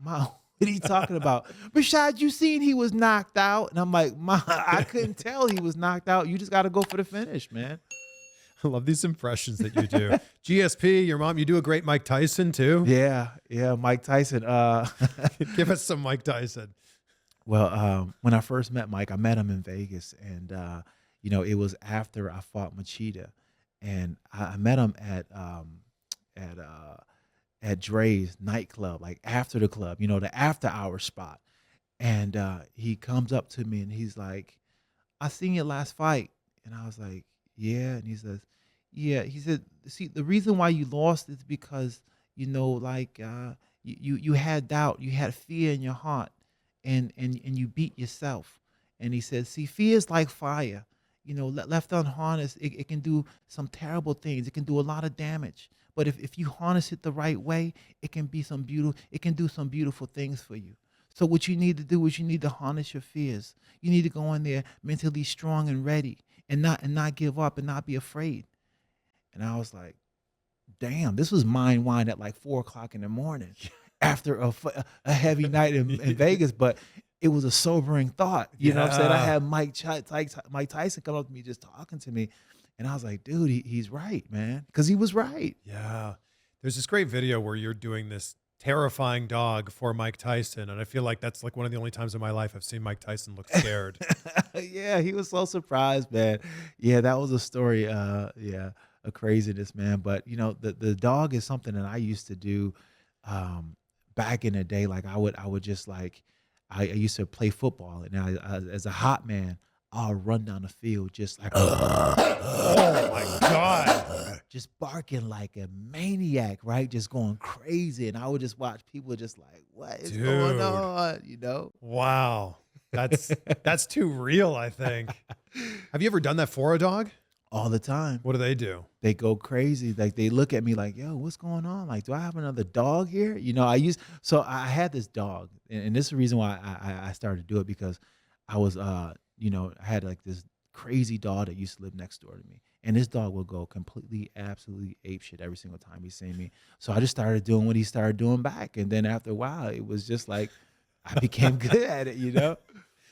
Ma, what are you talking about? Rashad, you seen he was knocked out? And I'm like, Ma, I couldn't tell he was knocked out. You just got to go for the finish, man. I love these impressions that you do. GSP, your mom, you do a great Mike Tyson too. Yeah, Mike Tyson. Give us some Mike Tyson. Well, when I first met Mike, I met him in Vegas, and it was after I fought Machida, and I met him at Dre's nightclub, like after the club, the after hour spot, and he comes up to me and he's like, "I seen your last fight," and I was like, "Yeah," and he says, "Yeah," he said, "See, the reason why you lost is because you had doubt, you had fear in your heart." And you beat yourself. And he says, see, fear is like fire. Left unharnessed, it can do some terrible things. It can do a lot of damage. But if you harness it the right way, it can do some beautiful things for you. So what you need to do is you need to harness your fears. You need to go in there mentally strong and ready and not give up and not be afraid. And I was like, damn, this was mind wine at like 4:00 in the morning. After a heavy night in Vegas, but it was a sobering thought. You know what I'm saying? I had Mike Tyson come up to me just talking to me, and I was like, dude, he's right, man, because he was right. Yeah. There's this great video where you're doing this terrifying dog for Mike Tyson, and I feel like that's like one of the only times in my life I've seen Mike Tyson look scared. Yeah, he was so surprised, man. Yeah, that was a story, of craziness, man. But, the dog is something that I used to do back in the day. Like I would just I used to play football, and as a hot man, I'll run down the field just like, oh my God, just barking like a maniac, right? Just going crazy. And I would just watch people just like, what is going on? Wow. That's too real, I think. Have you ever done that for a dog? All the time. What do? They go crazy. Like they look at me like, yo, what's going on? Like, do I have another dog here? I had this dog, and this is the reason why I started to do it, because I was, I had like this crazy dog that used to live next door to me. And this dog will go completely, absolutely apeshit every single time he seen me. So I just started doing what he started doing back. And then after a while, it was just like, I became good at it,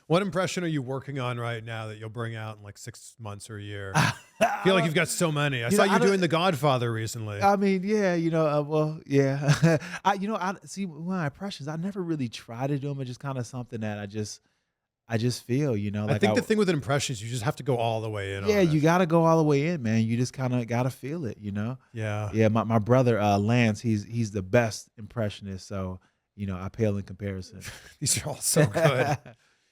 What impression are you working on right now that you'll bring out in like 6 months or a year? I feel like you've got so many. I saw you doing The Godfather recently. I mean, yeah, yeah. I see my impressions. I never really try to do them. It's just kind of something that I just feel, I think the thing with an impression is you just have to go all the way in. Yeah, you got to go all the way in, man. You just kind of got to feel it, Yeah. Yeah, my brother, Lance, he's the best impressionist. So, I pale in comparison. These are all so good.